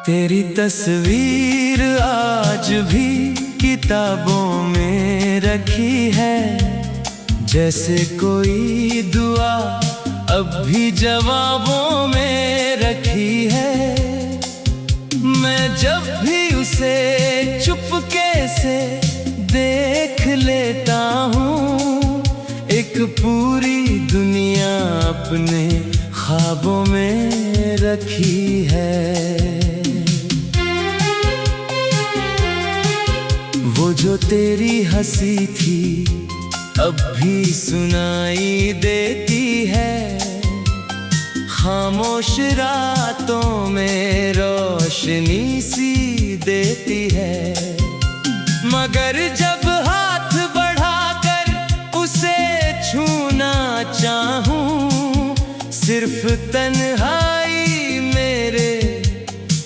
तेरी तस्वीर आज भी किताबों में रखी है, जैसे कोई दुआ अब भी जवाबों में रखी है। मैं जब भी उसे चुपके से देख लेता हूँ, एक पूरी दुनिया अपने ख्वाबों में रखी है। वो जो तेरी हंसी थी अब भी सुनाई देती है, खामोश रातों में रोशनी सी देती है। मगर जब हाथ बढ़ाकर उसे छूना चाहूं, सिर्फ तन्हाई मेरे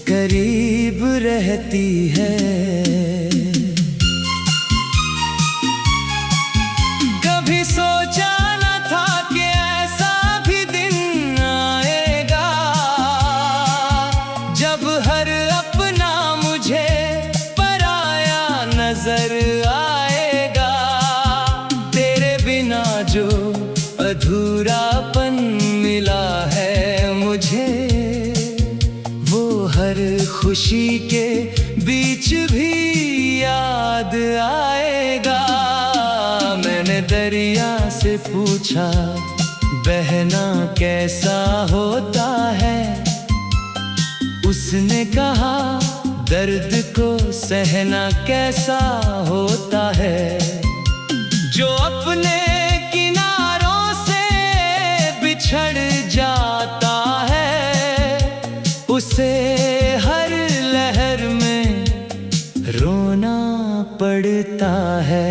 करीब रहती है। कभी सोचा न था कि ऐसा भी दिन आएगा, जब हर अपना मुझे पराया नजर आएगा। तेरे बिना जो अधूरापन मिला है मुझे, वो हर खुशी के बीच भी याद आएगा। मैंने दरिया से पूछा बहना कैसा होता है, उसने कहा दर्द को सहना कैसा होता है। जो अपने किनारों से बिछड़ जाता है, उसे हर लहर में रोना पड़ता है।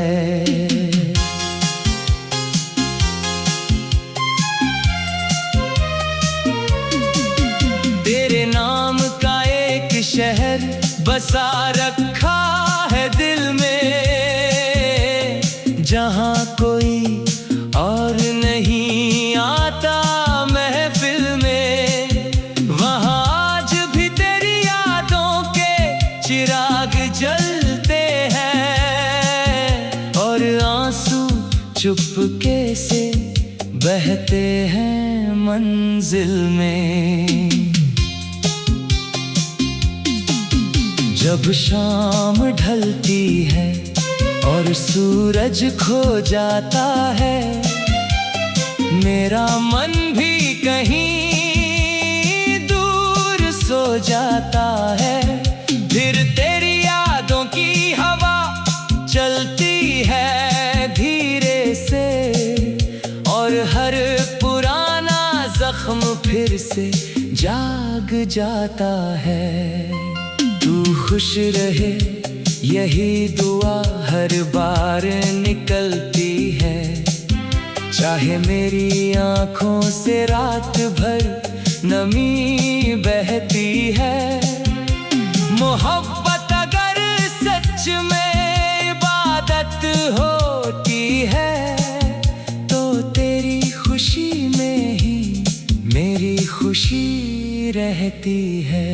तेरे नाम का एक शहर बसा रखा है दिल में, जहाँ कोई और नहीं आता महफिल में। वहाँ आज भी तेरी यादों के चिराग जलते हैं, और आंसू चुपके से बहते हैं मंजिल में। जब शाम ढलती है और सूरज खो जाता है, मेरा मन भी कहीं दूर सो जाता है। फिर तेरी यादों की हवा चलती है धीरे से, और हर पुराना जख्म फिर से जाग जाता है। तू खुश रहे यही दुआ हर बार निकलती है, चाहे मेरी आँखों से रात भर नमी बहती है। मोहब्बत अगर सच में इबादत होती है, तो तेरी खुशी में ही मेरी खुशी रहती है।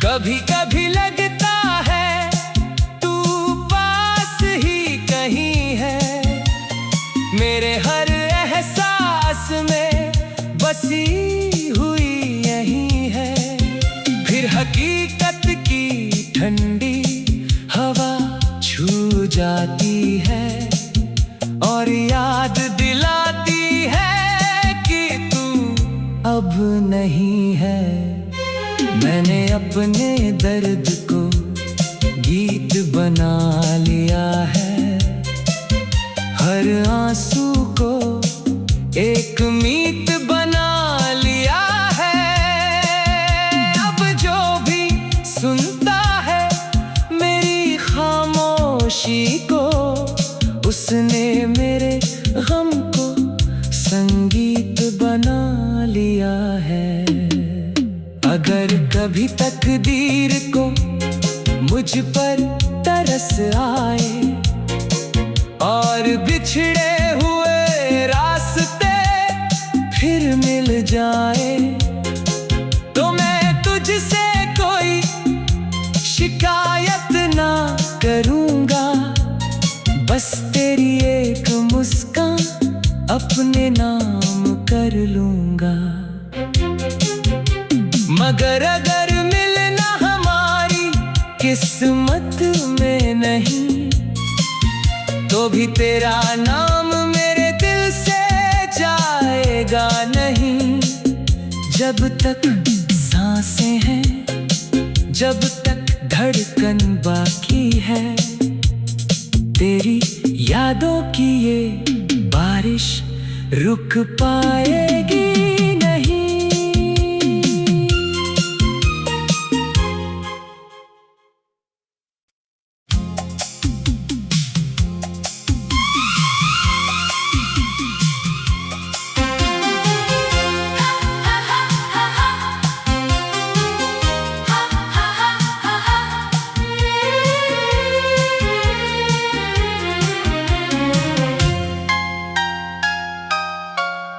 कभी कभी लगता है तू पास ही कहीं है, मेरे हर एहसास में बसी हुई यही है। फिर हकीकत की ठंडी हवा छू जाती है, और याद दिलाती है कि तू अब नहीं है। मैंने अपने दर्द को गीत बना लिया है, हर आंसू को एक मीत बना लिया है। अब जो भी सुनता है मेरी खामोशी को, उसने मेरे गम को संगीत बना लिया है। अगर कभी तकदीर को मुझ पर तरस आए, और बिछड़े हुए रास्ते फिर मिल जाए, तो मैं तुझसे अपने नाम कर लूंगा। मगर अगर मिलना हमारी किस्मत में नहीं, तो भी तेरा नाम मेरे दिल से जाएगा नहीं। जब तक सांसें हैं, जब तक धड़कन बाकी है, तेरी यादों की ये बारिश रुक पाएगी नहीं।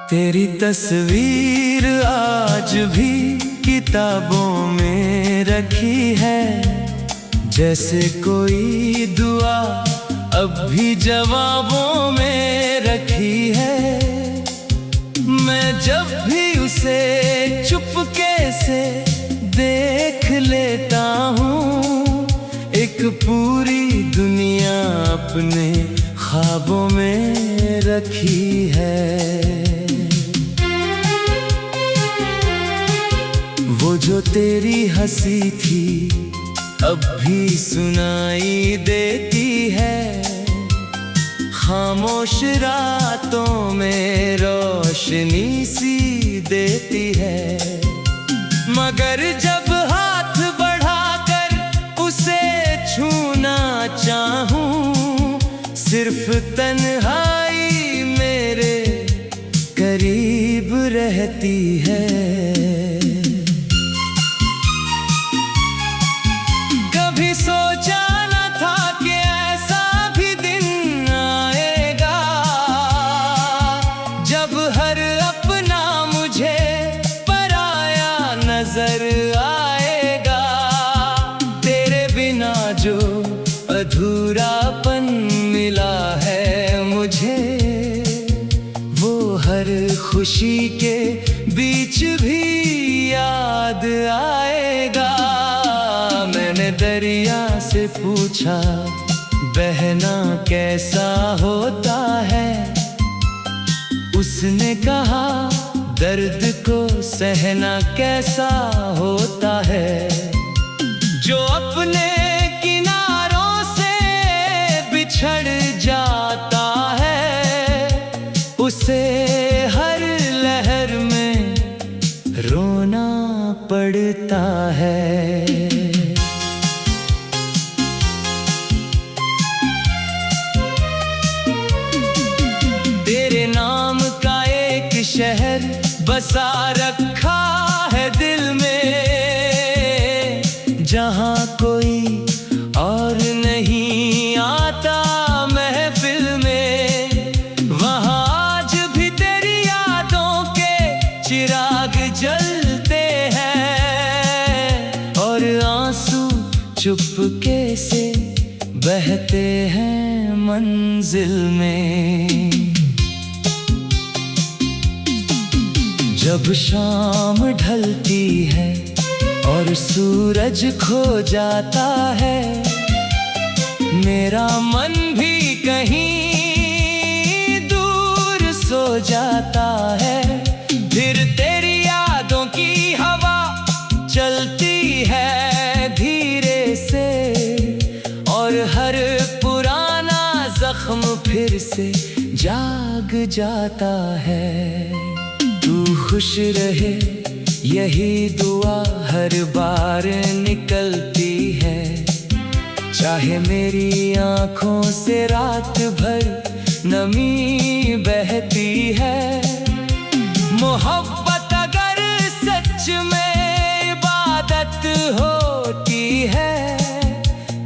तेरी तस्वीर आज भी किताबों में रखी है, जैसे कोई दुआ अब भी जवाबों में रखी है। मैं जब भी उसे चुपके से देख लेता हूँ, एक पूरी दुनिया अपने ख्वाबों में रखी है। वो जो तेरी हंसी थी अब भी सुनाई देती है, खामोश रातों में रोशनी सी देती है। मगर जब हाथ बढ़ाकर उसे छूना चाहूं, सिर्फ तन्हाई मेरे करीब रहती है। कभी सोचा न था कि ऐसा भी दिन आएगा, जब हर अपना मुझे पराया नजर आएगा। तेरे बिना जो अधूरापन मिला है मुझे, वो हर खुशी के बीच भी याद आएगा। मैंने दरिया से पूछा, बहना कैसा होता है? उसने कहा, दर्द को सहना कैसा होता है। जो अपने किनारों से बिछड़ जाता है, उसे हर लहर में रोना पड़ता है। तेरे नाम का एक शहर बसा रखा है दिल में, जहाँ कोई और नहीं आता महफिल में। वहाँ आज भी तेरी यादों के चिराग जलते हैं, और आंसू चुपके से बहते हैं मंजिल में। जब शाम ढलती है और सूरज खो जाता है, मेरा मन भी कहीं दूर सो जाता है। फिर तेरी यादों की हवा चलती है धीरे से, और हर पुराना जख्म फिर से जाग जाता है। तू खुश रहे यही दुआ हर बार निकलती है, चाहे मेरी आँखों से रात भर नमी बहती है। मोहब्बत अगर सच में इबादत होती है,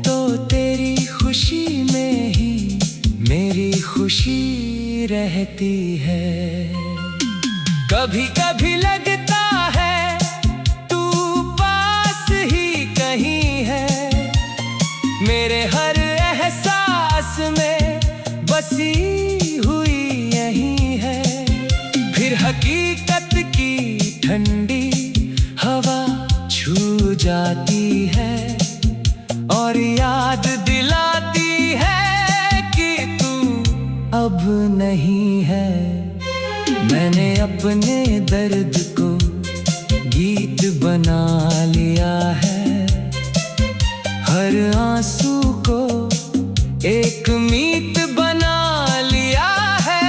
तो तेरी खुशी में ही मेरी खुशी रहती है। कभी कभी लगता है तू पास ही कहीं है, मेरे हर एहसास में बसी हुई यही है। है। मैंने अपने दर्द को गीत बना लिया है, हर आंसू को एक मीत बना लिया है।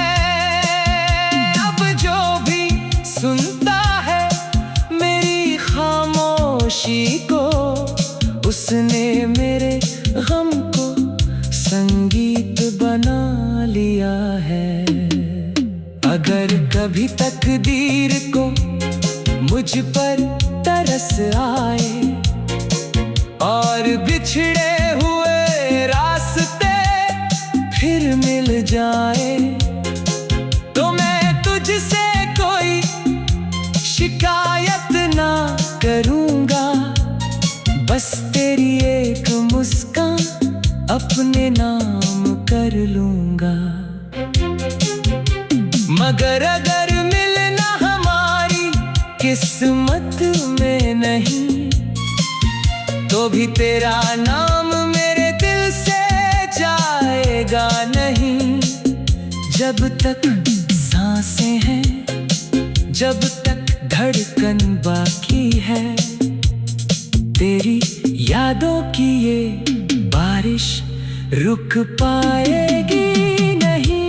अब जो भी सुनता है मेरी खामोशी को, उसने मेरे गम को संगीत बना लिया है। अगर कभी तकदीर को मुझ पर तरस आए और बिछड़े हुए रास्ते फिर मिल जाए, तो मैं तुझसे कोई शिकायत ना करूँगा। बस तेरी एक मुस्कान अपने नाम कर लूँगा। मगर अगर मिलना हमारी किस्मत में नहीं, तो भी तेरा नाम मेरे दिल से जाएगा नहीं। जब तक सांसें हैं, जब तक धड़कन बाकी है, तेरी यादों की ये बारिश रुक पाएगी नहीं।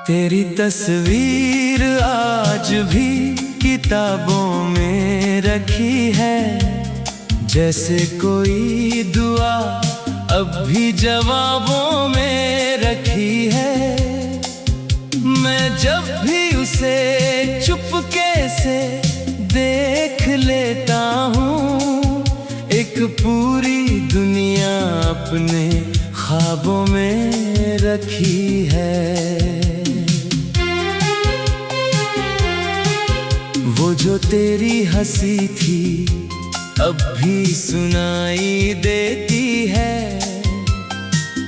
तेरी तस्वीर आज भी किताबों में रखी है, जैसे कोई दुआ अब भी जवाबों में रखी है। मैं जब भी उसे चुपके से देख लेता हूँ, एक पूरी दुनिया अपने ख्वाबों में रखी है। वो जो तेरी हंसी थी अब भी सुनाई देती है,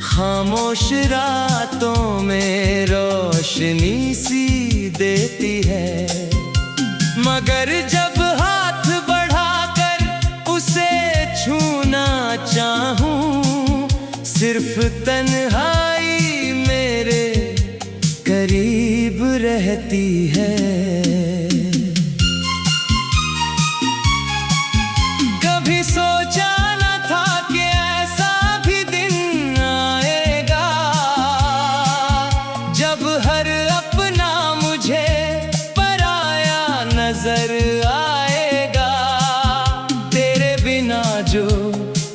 खामोश रातों में रोशनी सी देती है। मगर जब हाथ बढ़ाकर उसे छूना चाहूं, सिर्फ तन्हाई मेरे करीब रहती है। सोचा न था कि ऐसा भी दिन आएगा, जब हर अपना मुझे पराया नजर आएगा। तेरे बिना जो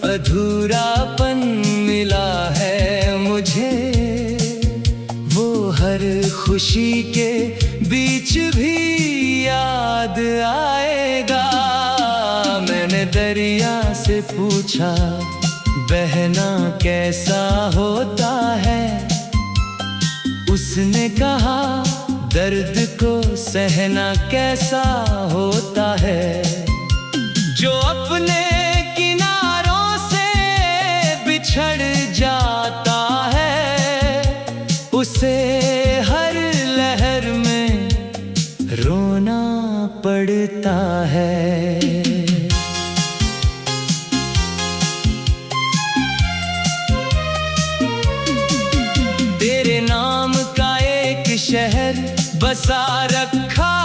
अधूरापन मिला है मुझे, वो हर खुशी के बीच भी याद आएगा। मैंने दरिया से पूछा बहना कैसा होता है, उसने कहा दर्द को सहना कैसा होता है। जो अपने किनारों से बिछड़ जाता है, उसे हर लहर में रोना पड़ता है। शहर बसा रखा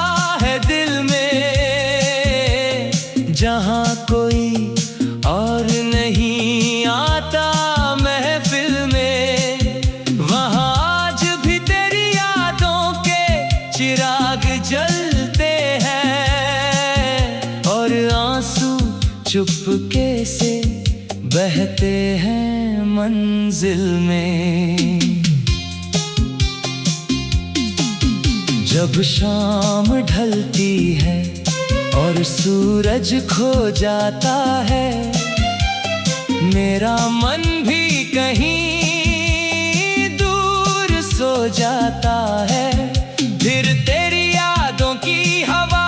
है दिल में, जहाँ कोई और नहीं आता महफिल में। वहाँ आज भी तेरी यादों के चिराग जलते हैं, और आंसू चुपके से बहते हैं मंजिल में। जब शाम ढलती है और सूरज खो जाता है, मेरा मन भी कहीं दूर सो जाता है। फिर तेरी यादों की हवा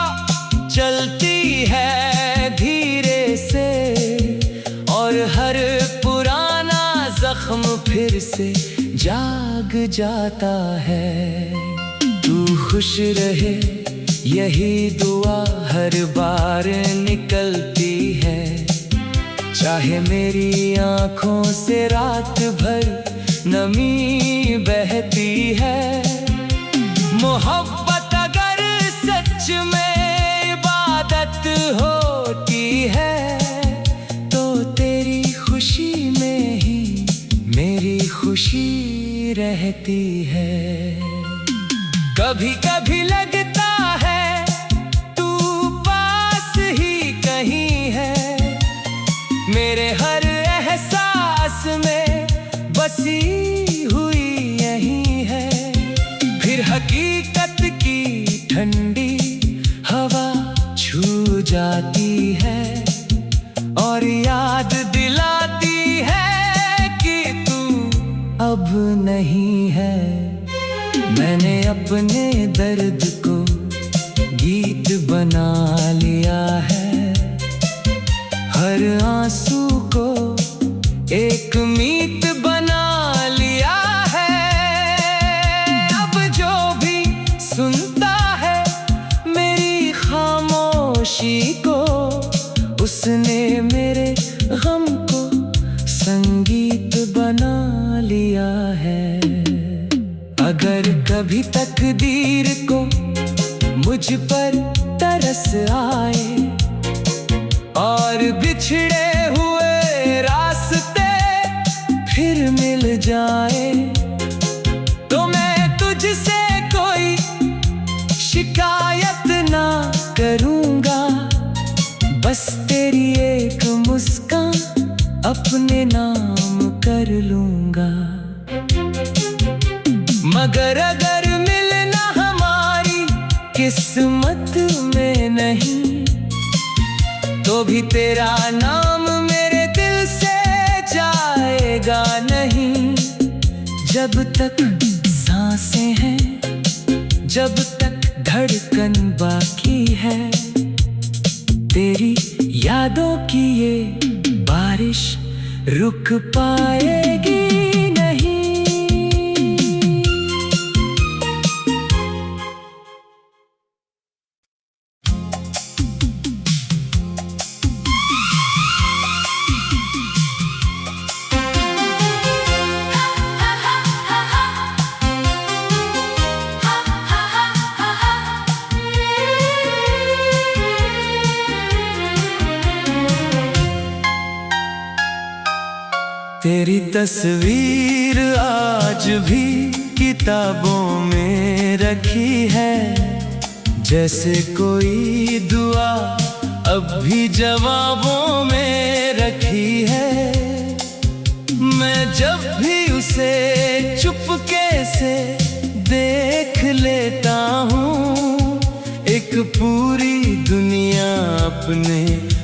से जाग जाता है। तू खुश रहे यही दुआ हर बार निकलती है। चाहे मेरी आँखों से रात भर नमी बहती है। मोहब्बत अगर सच में इबादत होती है तो तेरी खुशी में ही मेरी खुशी रहती है। कभी कभी लगता है तू पास ही कहीं है, मेरे हर एहसास में बसी हुई यही है। फिर हकीकत की ठंडी हवा छू जाती है और याद दिलाती है कि तू अब नहीं है। मैंने अपने दर्द को गीत बना लिया है, हर आंसू को एक मीत बना लिया है। अब जो भी सुनता है मेरी खामोशी को, उसने मेरे गम को संगीत बना लिया है। अगर कभी तकदीर को मुझ पर तरस आए और बिछड़े हुए रास्ते फिर मिल जाए, तो मैं तुझसे कोई शिकायत ना करूँगा। बस तेरी एक मुस्कान अपने नाम कर लूँगा। मगर अगर मिलना हमारी किस्मत में नहीं, तो भी तेरा नाम मेरे दिल से जाएगा नहीं। जब तक सांसें हैं, जब तक धड़कन बाकी है, तेरी यादों की ये बारिश रुक पाएगी नहीं। तेरी तस्वीर आज भी किताबों में रखी है, जैसे कोई दुआ अब भी जवाबों में रखी है। मैं जब भी उसे चुपके से देख लेता हूँ, एक पूरी दुनिया अपने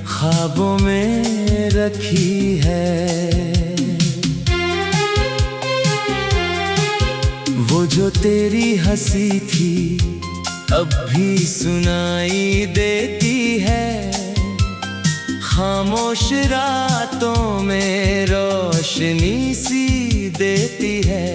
ख्वाबों में रखी है। वो जो तेरी हंसी थी अब भी सुनाई देती है, खामोश रातों में रोशनी सी देती है।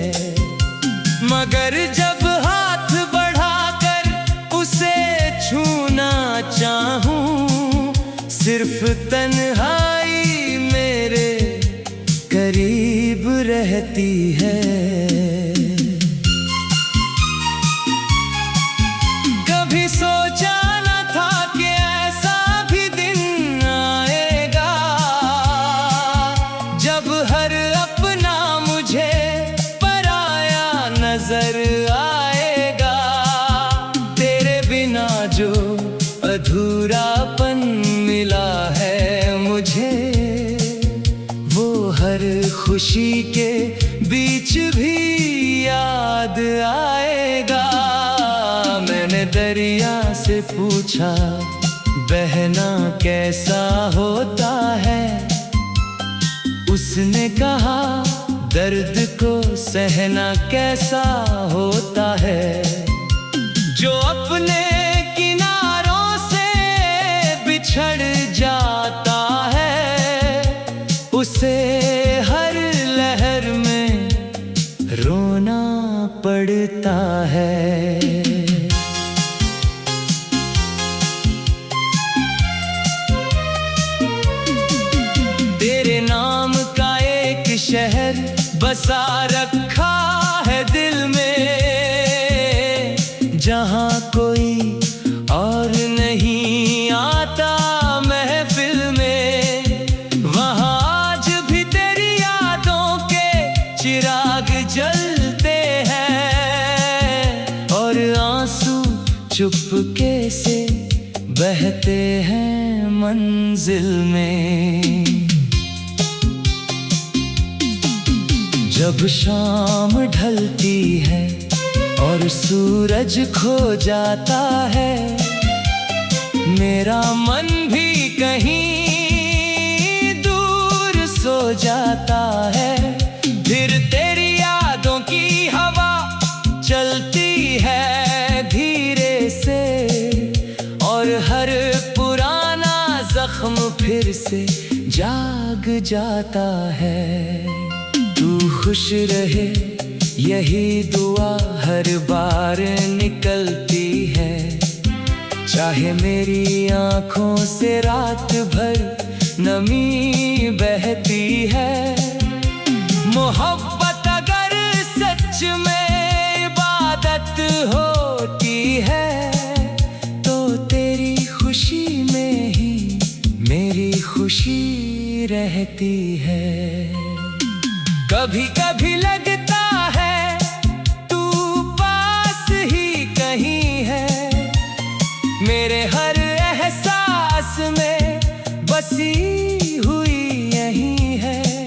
मगर जब हाथ बढ़ाकर उसे छूना चाहूं, सिर्फ तन्हाई मेरे करीब रहती है। सोचा न था कि ऐसा भी दिन आएगा, जब हर अपना मुझे पराया नजर आएगा। तेरे बिना जो अधूरापन मिला है मुझे, वो हर खुशी के बीच भी याद आएगा। मैंने दरिया से पूछा बहना कैसा होता है, उसने कहा दर्द को सहना कैसा होता है। जो अपने किनारों से बिछड़ जाता है, उसे हर लहर में बसा रखा है दिल में, जहाँ कोई और नहीं आता महफिल में। वहाँ आज भी तेरी यादों के चिराग जलते हैं, और आंसू चुपके से बहते हैं मंजिल में। जब शाम ढलती है और सूरज खो जाता है, मेरा मन भी कहीं दूर सो जाता है। फिर तेरी यादों की हवा चलती है धीरे से, और हर पुराना जख्म फिर से जाग जाता है। तू खुश रहे यही दुआ हर बार निकलती है, चाहे मेरी आँखों से रात भर नमी बहती है। मोहब्बत अगर सच में इबादत होती है, तो तेरी खुशी में ही मेरी खुशी रहती है। कभी कभी लगता है तू पास ही कहीं है, मेरे हर एहसास में बसी हुई यही है।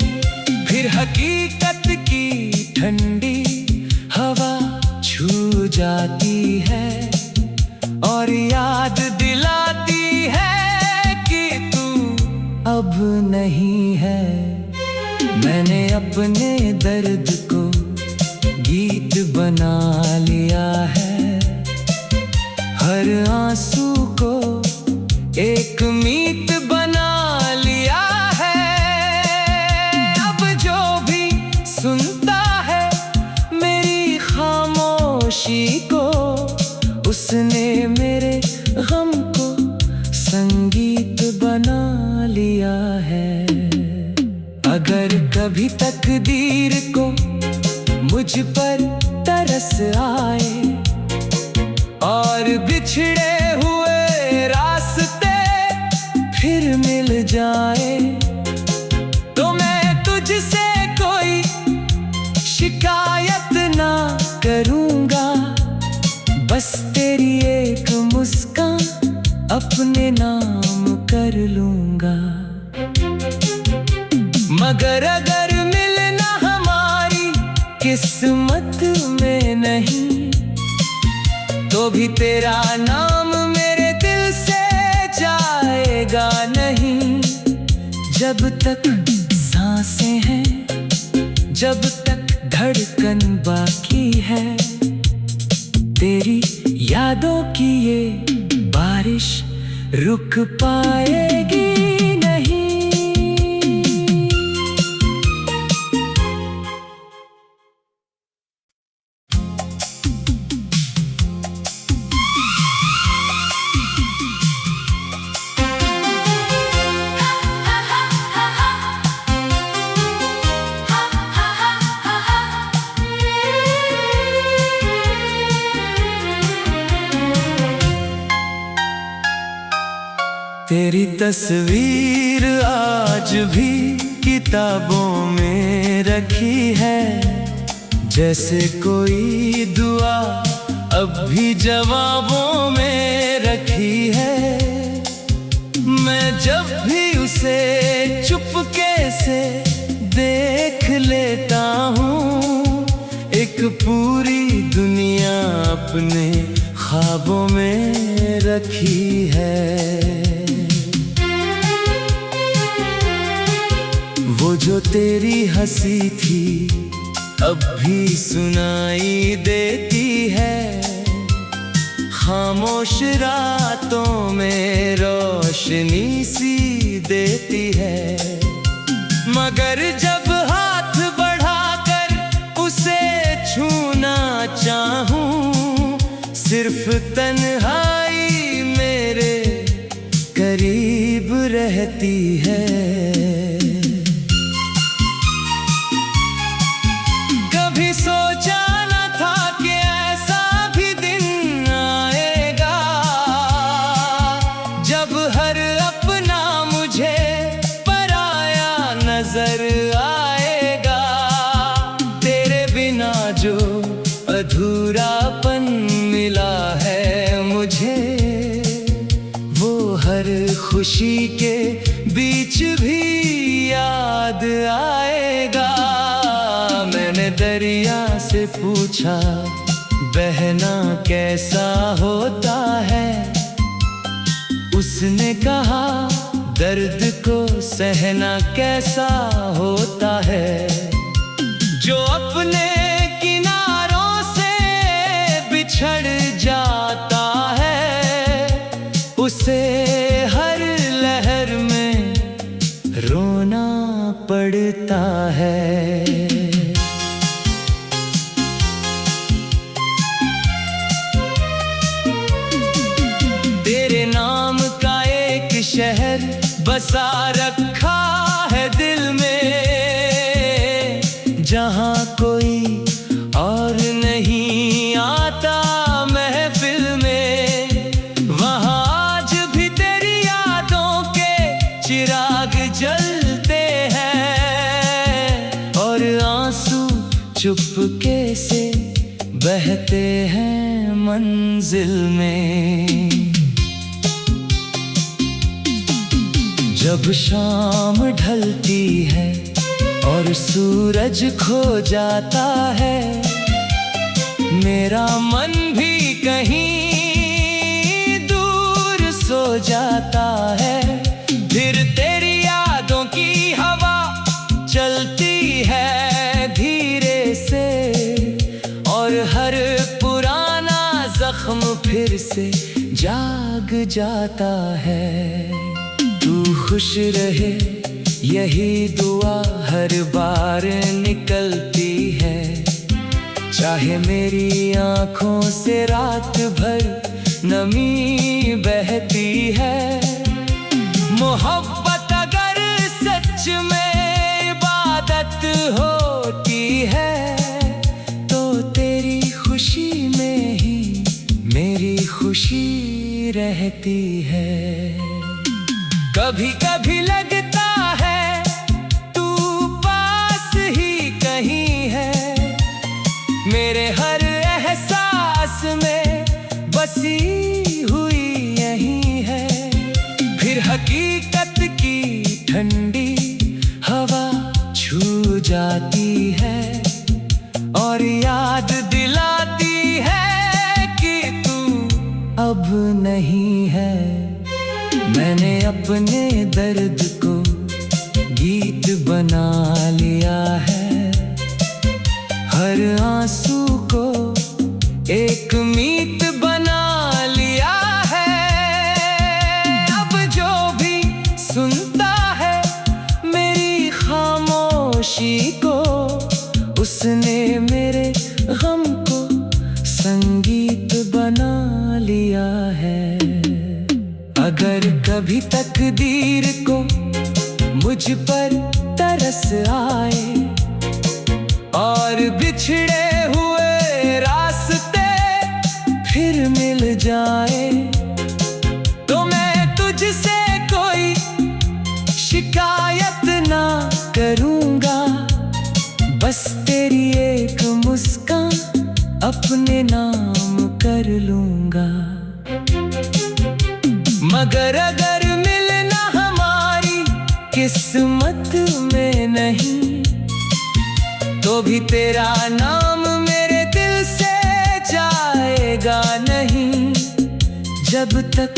फिर हकीकत की ठंडी हवा छू जाती है, और याद दिलाती है कि तू अब नहीं है। मैंने अपने दर्द को गीत बना लिया है, हर आंसू को एक मीत बना लिया है। अब जो भी सुनता है मेरी खामोशी को, उसने मेरे गम को संगीत बना लिया है। अगर कभी तकदीर को मुझ पर तरस आए, और बिछड़े हुए रास्ते फिर मिल जाए, तो मैं तुझसे कोई शिकायत ना करूँगा। बस तेरी एक मुस्कान अपने नाम कर लूँगा। मगर अगर मिलना हमारी किस्मत में नहीं, तो भी तेरा नाम मेरे दिल से जाएगा नहीं। जब तक सांसें हैं, जब तक धड़कन बाकी है, तेरी यादों की ये बारिश रुक पाएगी नहीं। तेरी तस्वीर आज भी किताबों में रखी है, जैसे कोई दुआ अब भी जवाबों में रखी है। मैं जब भी उसे चुपके से देख लेता हूँ, एक पूरी दुनिया अपने ख्वाबों में रखी है। वो जो तेरी हंसी थी अब भी सुनाई देती है, खामोश रातों में रोशनी सी देती है। मगर जब हाथ बढ़ाकर उसे छूना चाहूं, सिर्फ तन्हाई मेरे करीब रहती है। हर खुशी के बीच भी याद आएगा। मैंने दरिया से पूछा, बहना कैसा होता है? उसने कहा, दर्द को सहना कैसा होता है। जो अपने किनारों से बिछड़ जाता है, उसे हर लहर में रोना पड़ता है। तेरे नाम का एक शहर बसा रखा है दिल में, जहाँ कोई और नहीं आता महफिल में। वहाँ आज भी तेरी यादों के चिराग जलते हैं, और आंसू चुपके से बहते हैं मंजिल में। जब शाम ढलती है और सूरज खो जाता है, मेरा मन भी कहीं दूर सो जाता है। फिर तेरी यादों की हवा चलती है धीरे से, और हर पुराना जख्म फिर से जाग जाता है। तू खुश रहे यही दुआ हर बार निकलती है, चाहे मेरी आँखों से रात भर नमी बहती है। मोहब्बत अगर सच में इबादत होती है, तो तेरी खुशी में ही मेरी खुशी रहती है। कभी कभी लगता है तू पास ही कहीं है, मेरे हर एहसास में बसी हुई यही है। फिर हकीकत की ठंडी हवा छू जाती है, और याद दिलाती है कि तू अब नहीं है। मैंने अपने दर्द को गीत बना लिया है, हर आंसू को एक मीत बना लिया है। अब जो भी सुनता है मेरी खामोशी को, उसने मेरे गम को संगीत बना लिया है। अगर कभी तकदीर को मुझ पर तरस आए, और बिछड़े हुए रास्ते फिर मिल जाए, तो मैं तुझसे कोई शिकायत ना करूँगा। बस तेरी एक मुस्कान अपने नाम कर लूँगा। मगर अगर मिलना हमारी किस्मत में नहीं, तो भी तेरा नाम मेरे दिल से जाएगा नहीं। जब तक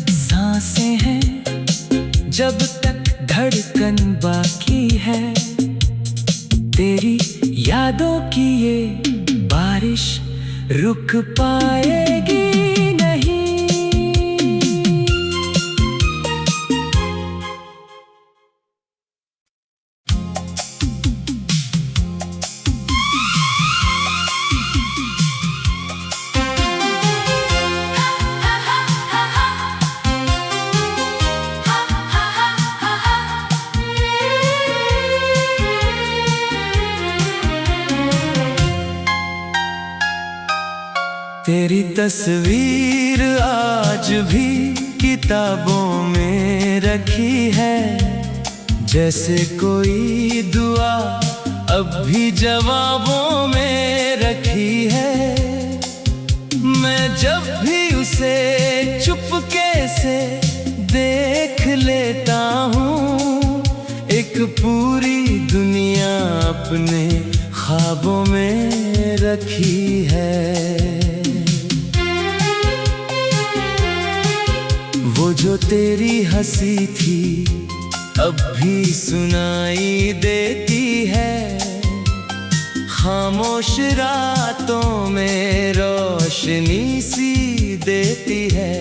सांसें हैं, जब तक धड़कन बाकी है, तेरी यादों की ये बारिश रुक पाएगी नहीं। तेरी तस्वीर आज भी किताबों में रखी है, जैसे कोई दुआ अब भी जवाबों में रखी है। मैं जब भी उसे चुपके से पूरी दुनिया अपने ख्वाबों में रखी है। वो जो तेरी हंसी थी अब भी सुनाई देती है। खामोश रातों में रोशनी सी देती है।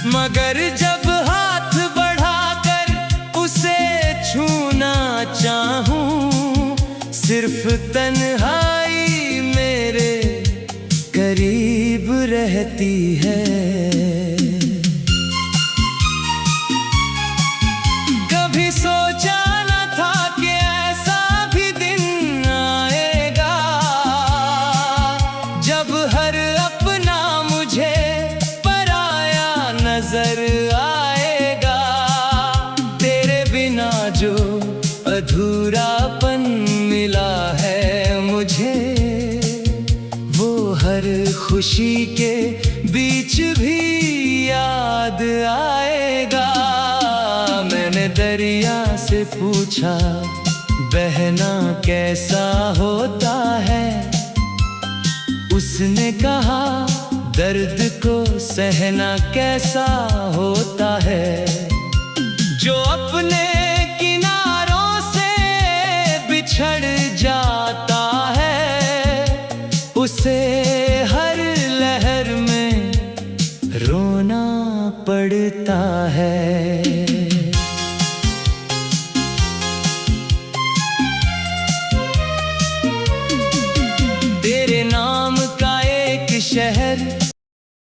मगर जब हाथ बढ़ाकर उसे छूना चाहूं, सिर्फ तन्हाई मेरे करीब रहती है। कभी सोचा न था कि ऐसा भी दिन आएगा, जब हर अपना मुझे पराया नजर आएगा। तेरे बिना जो अधूरापन मिला है मुझे, वो हर खुशी के बीच भी याद आएगा। मैंने दरिया से पूछा बहना कैसा होता है, उसने कहा दर्द को सहना कैसा होता है। जो अपने किनारों से बिछड़ जाता है, उसे हर लहर में रोना पड़ता है। तेरे नाम का एक शहर